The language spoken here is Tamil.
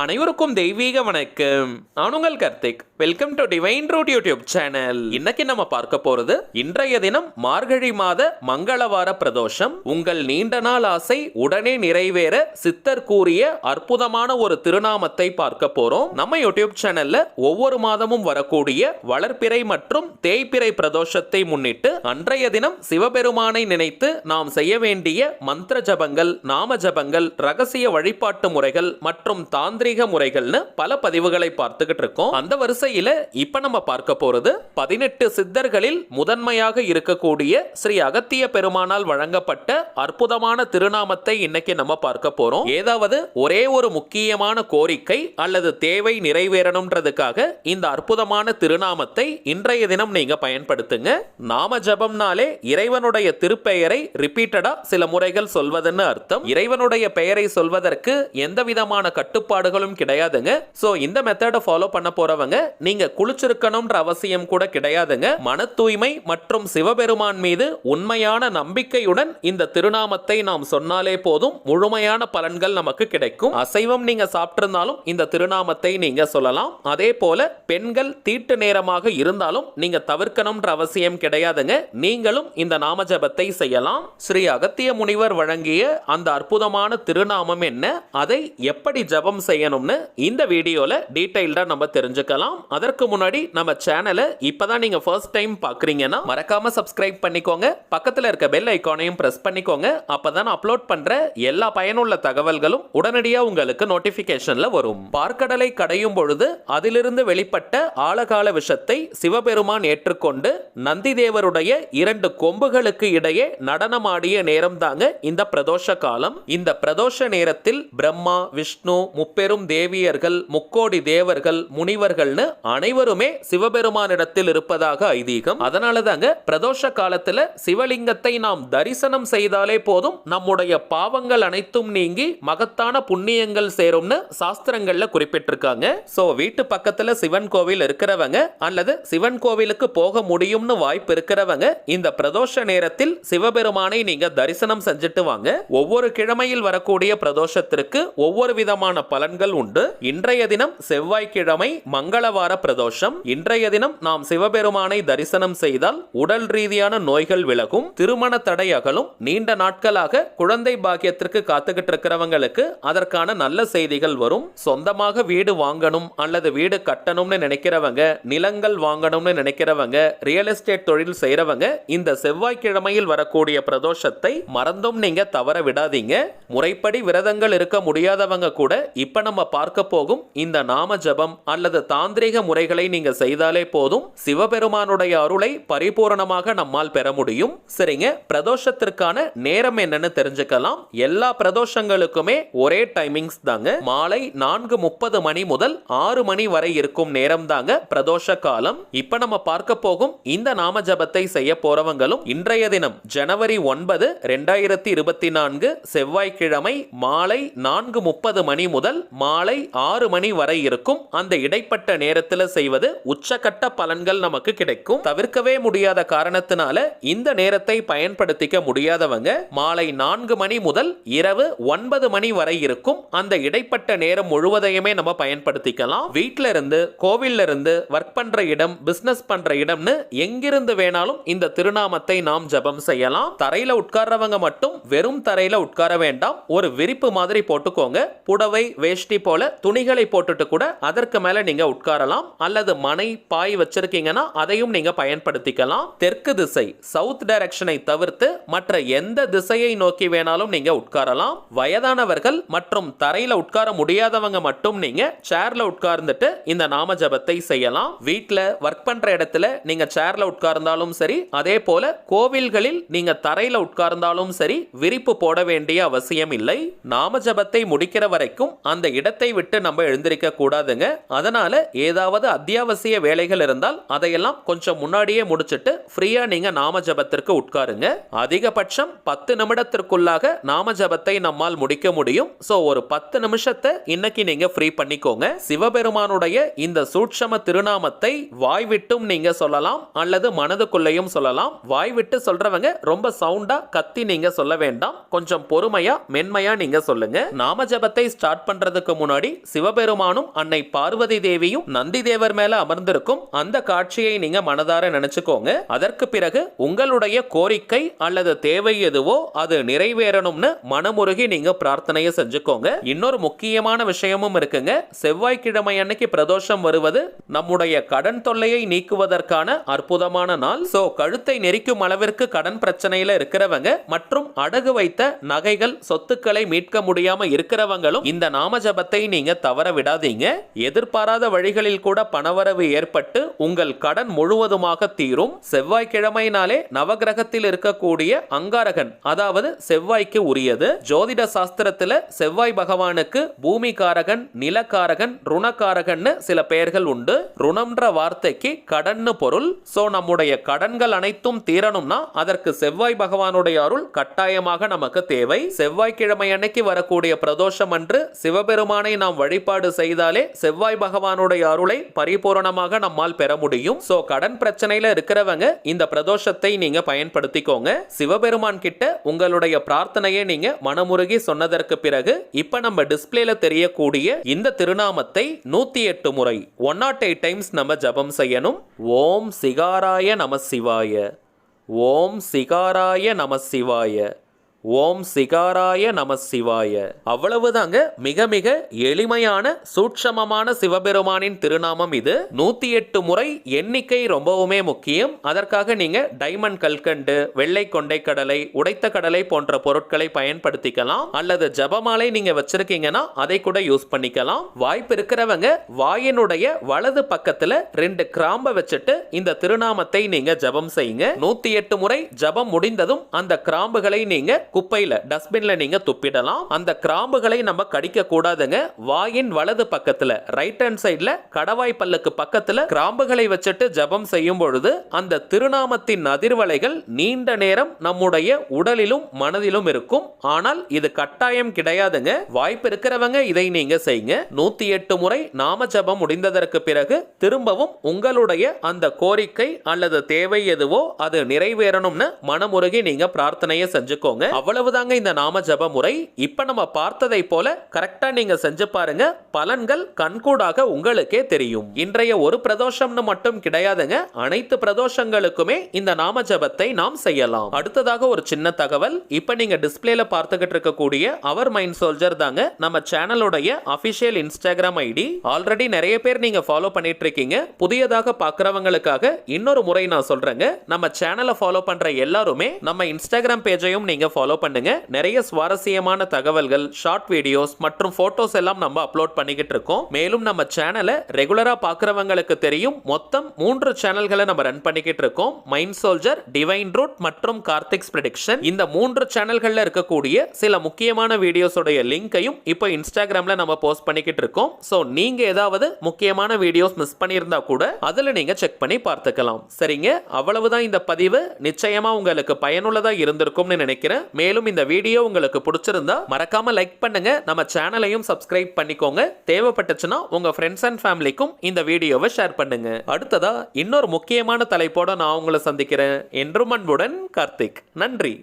அனைவருக்கும் தெய்வீக வணக்கம். நான் உங்கள் Karthik. Welcome to divine root YouTube channel. இன்னைக்கு நம்ம பார்க்க போறது இன்றைய தினம் மார்கழி மாத மங்களவார பிரதோஷம். உங்கள் நீண்ட நாள் ஆசை உடனே நிறைவேற சித்தர் கூறிய அற்புதமான ஒரு திருநாமத்தை பார்க்க போறோம். நம்ம யூடியூப் சேனல்ல ஒவ்வொரு மாதமும் வரக்கூடிய வளர்ப்பிறை மற்றும் தேய்பிறை பிரதோஷத்தை முன்னிட்டு அன்றைய தினம் சிவபெருமானை நினைத்து நாம் செய்ய வேண்டிய மந்திர ஜபங்கள், நாம ஜபங்கள், ரகசிய வழிபாட்டு முறைகள் மற்றும் தாந்திரிக முறைகள்னு பல பதிவுகளை பார்த்துக்கிட்டு இருக்கோம். அந்த வரிசையில இப்ப நம்ம பார்க்க போறது 18 சித்தர்களில் முதன்மையாக இருக்கக்கூடிய ஸ்ரீ அகத்திய பெருமானால் வழங்கப்பட்ட அற்புதமான திருநாமத்தை இன்னைக்கு நம்ம பார்க்க போறோம். ஏதாவது ஒரே ஒரு முக்கியமான கோரிக்கை அல்லது தேவை நிறைவேறணும்ன்றதுக்காக இந்த அற்புதமான திருநாமத்தை இன்றைய தினம் நீங்க பயன்படுத்துங்க. நாம ஜபம்னாலே இறைவனுடைய திருப்பெயரை ரிப்பீட்டடா சில முறைகள் சொல்வதுன்னு அர்த்தம். இறைவனுடைய பெயரை சொல்வதற்கு எந்த விதமான கட்டுப்பாடுகளும் கிடையாதுங்க. சோ இந்த மெத்தட ஃபாலோ பண்ண போறவங்க நீங்க குளிச்சிருக்கணும்ன்ற அவசியம் கூட கிடையாதுங்க. மன தூய்மை மற்றும் சிவபெருமான் மீது உண்மையான நம்பிக்கையுடன் இந்த திருநாமத்தை நாம் சொன்னாலே போதும், முழுமையான பலன்கள் நமக்கு கிடைக்கும். அசைவம் நீங்க சாப்பிட்டிருந்தாலும் இந்த திருநாமத்தை நீங்க சொல்லலாம். அதே போல பெண்கள் தீட்டு நேரமாக இருந்தாலும் நீங்க தவிர்க்கணும்ன்ற அவசியம் கிடையாதுங்க. நீங்களும் இந்த நாம ஜபத்தை செய்யலாம். ஸ்ரீ அகத்திய முனிவர் வழங்கிய அந்த அற்புதமான திருநாமம் என்ன, அதை எப்படி ஜபம் செய்யணும்னு இந்த வீடியோல டீடைல்டா நம்ம தெரிஞ்சுக்கலாம். அதற்கு முன்னாடி நம்ம சேனலை இப்பதான் நீங்க ஃபர்ஸ்ட் டைம் பார்க்கறீங்கன்னா மறக்காம சப்ஸ்கிரைப் பண்ணிக்கோங்க. பக்கத்துல இருக்க பெல் ஐகானையும் பிரஸ் பண்ணிக்கோங்க. அப்பதான் அப்லோட் பண்ற எல்லா பயனுள்ள தகவல்களும் உடனடியா உங்களுக்கு நோட்டிபிகேஷன்ல வரும். பார்க்கடலை கடையும் பொழுது அதிலிருந்து வெளிப்பட்ட ஆழகால விஷத்தை சிவபெருமான் ஏற்றுக்கொண்டு நந்தி தேவருடைய 2 கொம்புகளுக்கு இடையே நடனமாடிய நேரம் தாங்க இந்த பிரதோஷ காலம். இந்த பிரதோஷ நேரத்தில் பிரம்மா, விஷ்ணு, முப்பெரும் தேவியர்கள், முக்கோடி தேவர்கள், முனிவர்கள்னு அனைவருமே சிவபெருமானிடத்தில் இருப்பதாக ஐதீகம். அதனால தாங்க பிரதோஷ காலத்துல சிவலிங்கத்தை நாம் தரிசனம் செய்தாலே போதும் நம்முடைய பாவங்கள் அனைத்தும் நீங்கி மகத்தான புண்ணியங்கள் சேரும்னு சாஸ்திரங்கள்ல குறிப்பிட்டிருக்காங்க. சோ வீட்டு பக்கத்துல சிவன் கோவில் இருக்கிறவங்க அல்லது சிவன் கோவிலுக்கு போக முடியும்னு வாய்ப்பு இருக்கிறவங்க இந்த பிரதோஷ நேரத்தில் சிவபெருமானை நீங்க தரிசனம் செஞ்சுட்டு வாங்க. ஒவ்வொரு கிழமையில் வரக்கூடிய பிரதோஷத்திற்கு ஒவ்வொரு விதமான பலன்கள் உண்டு. இன்றைய தினம் செவ்வாய்க்கிழமை மங்களவார பிரதோஷம். இன்றைய தினம் நாம் சிவபெருமானை தரிசனம் செய்தால் உடல் ரீதியான நோய்கள் விலகும், திருமண தடை அகலும். நீண்ட நாட்களாக குழந்தை பாக்கியத்திற்கு காத்துக்கிட்டு இருக்கிறவங்களுக்கு அதற்கான நல்ல செய்திகள் வரும். சொந்தமாக வீடு வாங்கணும் அல்லது வீடு கட்டணும்னு நினைக்கிறவங்க, நிலங்கள் வாங்கணும்னு நினைக்கிறவங்க, ரியல் எஸ்டேட் தொழில் செய்யறவங்க இந்த செவ்வாய்க்கிழமையில் வரக்கூடிய பிரதோஷத்தை மறந்தும் நீங்க தவற விடாதீங்க. முறைப்படி விரதங்கள் இருக்க முடியாதவங்க கூட இப்ப நம்ம பார்க்க போகும் இந்த நாம ஜபம் அல்லது தாந்திரிக முறைகளை நீங்க செய்தாலே போதும், சிவபெருமானுடைய அருளை பரிபூரணமாக நம்மால் பெற முடியும். சரிங்க, பிரதோஷத்திற்கான நேரம் என்னன்னு தெரிஞ்சுக்கலாம். எல்லா பிரதோஷங்களுக்குமே ஒரே டைமிங்ஸ் தாங்க. மாலை 4:30 மணி முதல் 6 மணி வரை இருக்கும் நேரம் தாங்க பிரதோஷ காலம். இப்ப நம்ம பார்க்க போகும் இந்த நாம ஜபத்தை செய்ய போறவங்களும் இன்றைய தினம் ஜனவரி 9, 2024 செவ்வாய்க்கிழமை மாலை 4:30 மணி முதல் மாலை 6 மணி வரை இருக்கும் அந்த இடைப்பட்ட நேரத்தில் செய்வது உச்சகட்ட பலன்கள் நமக்கு கிடைக்கும். தவிர்க்கவே முடியாத காரணத்தினால இந்த நேரத்தை பயன்படுத்திக்க முடியாதவங்க மாலை 4 மணி முதல் இரவு 9 மணி வரை இருக்கும் அந்த இடைப்பட்ட நேரம் முழுவதையுமே நம்ம பயன்படுத்திக்கலாம். வீட்டில இருந்து, கோவில்ல இருந்து, ஒர்க் பண்ற இடம், பிசினஸ் பண்ற இடம்னு எங்கிருந்து வேணாலும் இந்த திருநாமத்தை நாம் ஜபம் செய்யலாம். தரையில உட்கார்றவங்க மட்டும் வெறும் தரையில உட்கார வேண்டாம், ஒரு விரிப்பு மாதிரி போட்டுக்கோங்க. புடவை, வேஷ்டி போல துணிகளை போட்டுட்டு கூட அதற்கு மேல நீங்க உட்காரலாம். அல்லது மனை, பாய் வச்சிருக்கீங்கன்னா அதையும் நீங்க பயன்படுத்திக்கலாம். தெற்கு திசை, சவுத் டைரக்ஷனை தவிர்த்து மற்ற எந்த திசையை நோக்கி வேணாலும் நீங்க உட்காரலாம். வயதானவர்கள் மற்றும் தரையில உட்கார முடியாதவங்க மட்டும் நீங்க சேர்ல உட்கார்ந்துட்டு இந்த நாம ஜபத்தை செய்யலாம். வீட்ல ஒர்க் பண்ற இடத்துல நீங்க சேர்ல உட்கார்ந்தாலும் சரி, அதே போல கோவில்களில் நீங்க தரையில உட்கார்ந்தாலும் சரி, விரிப்பு போட வேண்டிய அவசியம் இல்லை. நாம ஜபத்தை முடிக்கிற வரைக்கும் அந்த இடத்தை விட்டு நம்ம எழுந்திருக்க கூடாதுங்க. அதனால ஏதாவது அத்தியாவசிய வேலைகள் இருந்தால் அதையெல்லாம் கொஞ்சம் முன்னாடியே முடிச்சிட்டு ஃப்ரீயா நீங்க நாம ஜபத்திற்கு உட்காருங்க. அதிகபட்சம் 10 நிமிடத்திற்குள்ளாக நாம ஜபத்தை நம்மால் முடிக்க முடியும். சோ ஒரு 10 நிமிஷத்தை இன்னைக்கு நீங்க ஃப்ரீ பண்ணிக்கோங்க. சிவபெருமானுடைய இந்த சூட்சம திருநாமத்தை வாய் விட்டும் நீங்க சொல்லலாம் அல்லது மனதுக்குள்ளேயும் சொல்லலாம். வாய் விட்டு சொல்றவங்க ரொம்ப சவுண்டா கத்தி நீங்க சொல்ல வேண்டாம், கொஞ்சம் பொறுமையா மென்மையா நீங்க சொல்லுங்க. நாம ஜபத்தை ஸ்டார்ட் பண்றதுக்கு வருஷத்துக்கு முன்னாடி சிவபெருமானும் அன்னை பார்வதி தேவியும் நந்தி தேவர் மேல அமர்ந்திருக்கும் அந்த காட்சியை நீங்க மனதார நினைச்சுக்கோங்க. அதற்கு பிறகு உங்களுடைய கோரிக்கை அல்லது தேவை எதுவோ அது நிறைவேறணும்னு மனமுருகி நீங்க பிரார்த்தனையை செஞ்சுக்கோங்க. இன்னொரு முக்கியமான விஷயமும் இருக்குங்க. செவ்வாய்க்கிழமை அன்னைக்கு பிரதோஷம் வருவது நம்முடைய கடன் தொல்லையை நீக்குவதற்கான அற்புதமான நாள். சோ கழுத்தை நெரிக்கும் அளவிற்கு கடன் பிரச்சனையில இருக்கிறவங்க மற்றும் அடகு வைத்த நகைகள் சொத்துக்களை மீட்க முடியாம இருக்கிறவங்களும் இந்த நாம ஜபத்தை நீங்க தவற விடாதீங்க. எதிர்பாராத வழிகளில் கூட பணவரவு ஏற்பட்டு உங்கள் கடன் முழுவதுமாக தீரும். செவ்வாய்க்கிழமைனாலே நவகிரகத்தில் இருக்கக்கூடிய அங்காரகன், அதாவது செவ்வாய்க்கு உரியது. ஜோதிட சாஸ்திரத்துல செவ்வாய் பகவானுக்கு பூமிகாரகன், நிலக்காரகன், ருணக்காரகன் சில பெயர்கள் உண்டு. ருணம்ன்ற வார்த்தைக்கு கடன்னு பொருள். சோ நம்முடைய கடன்கள் அனைத்தும் தீரணும்னா அதற்கு செவ்வாய் பகவானுடைய அருள் கட்டாயமாக நமக்கு தேவை. செவ்வாய்க்கிழமை அன்னைக்கு வரக்கூடிய பிரதோஷம் அன்று சிவபெருமானை நாம் வழிபாடு செய்தாலே செவ்வாய் பகவானுடைய அருளை பரிபூரணமாக நம்மால் பெற முடியும். சோ கடன் பிரச்சனையில இருக்கிறவங்க இந்த பிரதோஷத்தை நீங்க பயன்படுத்திக்கோங்க. சிவபெருமான் கிட்ட உங்களுடைய பிரார்த்தனையை நீங்க மனமுருகி சொன்னதற்கு பிறகு இப்ப நம்ம டிஸ்பிளேல தெரியக்கூடிய இந்த திருநாமத்தை 108 முறை 108 டைம்ஸ் நம்ம ஜபம் செய்யணும். ஓம் சிகாராய நம சிவாய, ஓம் சிகாராய நம சிவாய, ஓம் சிகாராய நம சிவாய. அவ்வளவுதாங்க. மிக மிக எளிமையான சூட்சமமான சிவபெருமானின் திருநாமம் இது. 108 முறை எண்ணிக்கை ரொம்பவுமே முக்கியம். அதற்காக நீங்க டைமண்ட் கல்கண்டு, வெள்ளை கொண்டை கடலை, உடைத்த கடலை போன்ற பொருட்களை பயன்படுத்திக்கலாம். அல்லது ஜபமாலை நீங்க வச்சிருக்கீங்கன்னா அதை கூட யூஸ் பண்ணிக்கலாம். வாய்ப்பு இருக்கிறவங்க வாயினுடைய வலது பக்கத்துல 2 கிராம்பை வச்சுட்டு இந்த திருநாமத்தை நீங்க ஜபம் செய்யுங்க. 108 முறை ஜபம் முடிந்ததும் அந்த கிராம்புகளை நீங்க குப்பையில, டஸ்ட்பின்ல நீங்க துப்பிடலாம். அந்த கிராம்புகளை நம்ம கடிக்க கூடாதுங்க. வாயின் வலது பக்கத்துல, ரைட் ஹேண்ட் சைடுல, கடவாய் பல்லுக்கு பக்கத்துல கிராம்புகளை வச்சுட்டு ஜபம் செய்யும் பொழுது அந்த திருநாமத்தின் அதிர்வலைகள் நீண்ட நேரம் நம்முடைய உடலிலும் மனதிலும் இருக்கும். ஆனால் இது கட்டாயம் கிடையாதுங்க. வாய்ப்பு இருக்கிறவங்க இதை நீங்க செய்யுங்க. 108 முறை நாம ஜபம் முடிந்ததற்கு பிறகு திரும்பவும் உங்களுடைய அந்த கோரிக்கை அல்லது தேவை எதுவோ அது நிறைவேறணும்னு மனமுருகி நீங்க பிரார்த்தனையை செஞ்சுக்கோங்க. அவ்வளவுதாங்க இந்த நாம ஜப முறை. இப்ப நம்ம பார்த்ததை போல கரெக்டா நீங்க செஞ்சு பாருங்க. பலன்கள் கண்கூடாக உங்களுக்கே தெரியும். இன்றைய ஒரு பிரதோஷம்னு மட்டும் கிடையாதுங்க. அனைத்து பிரதோஷங்களுக்குமே இந்த நாம ஜபத்தை நாம் செய்யலாம். அடுத்ததாக ஒரு சின்ன தகவல். இப்ப நீங்க டிஸ்பிளேல பார்த்துக்கிட்டு இருக்கக்கூடிய அவர் மைண்ட் சோல்ஜர் தாங்க நம்ம சேனலுடைய அபிஷியல் இன்ஸ்டாகிராம் ஐடி. ஆல்ரெடி நிறைய பேர் நீங்க ஃபாலோ பண்ணிட்டு இருக்கீங்க. புதியதாக பார்க்கறவங்களுக்காக இன்னொரு முறை நான் சொல்றேங்க. நம்ம சேனலை ஃபாலோ பண்ற எல்லாருமே நம்ம இன்ஸ்டாகிராம் பேஜையும் நீங்க ஃபாலோ பண்ணுங்க. நிறைய சுவாரஸ்யமான தகவல்கள், ஷார்ட் வீடியோஸ் மற்றும் போட்டோஸ் எல்லாம் நம்ம அப்லோட் பண்ணிக்கிட்டு இருக்கோம். மேலும் நம்ம சேனலை ரெகுலரா பார்க்கறவங்களுக்கு தெரியும், மொத்தம் 3 சேனல்களை நம்ம ரன் பண்ணிக்கிட்டு இருக்கோம். மைண்ட் சோல்ஜர், டிவைன் ரூட் மற்றும் கார்த்திக்ஸ் பிரெடிக்ஷன். இந்த 3 சேனல்கள்ல இருக்கக்கூடிய சில முக்கியமான வீடியோஸோட லிங்கையும் இப்போ இன்ஸ்டாகிராம்ல நம்ம போஸ்ட் பண்ணிக்கிட்டு இருக்கோம். சோ நீங்க ஏதாவது முக்கியமான வீடியோஸ் மிஸ் பண்ணியிருந்தா கூட அதுல நீங்க செக் பண்ணி பார்த்துக்கலாம். சரிங்க, அவ்வளவுதான் இந்த பதிவு. நிச்சயமா உங்களுக்கு பயனுள்ளதா இருந்திருக்கும்னு நினைக்கிறேன். மேலும் இந்த வீடியோ உங்களுக்கு பிடிச்சிருந்தா மறக்காம லைக் பண்ணுங்க. நம்ம சேனலையும் சப்ஸ்கிரைப் பண்ணிக்கோங்க. தேவைப்பட்டுச்சுன்னா உங்க ஃப்ரெண்ட்ஸ் அண்ட் ஃபேமிலிக்கும் இந்த வீடியோவை ஷேர் பண்ணுங்க. அடுத்ததா இன்னொரு முக்கியமான தலைப்போட நான் உங்களை சந்திக்கிறேன். என்றும் அன்புடன் கார்த்திக். நன்றி.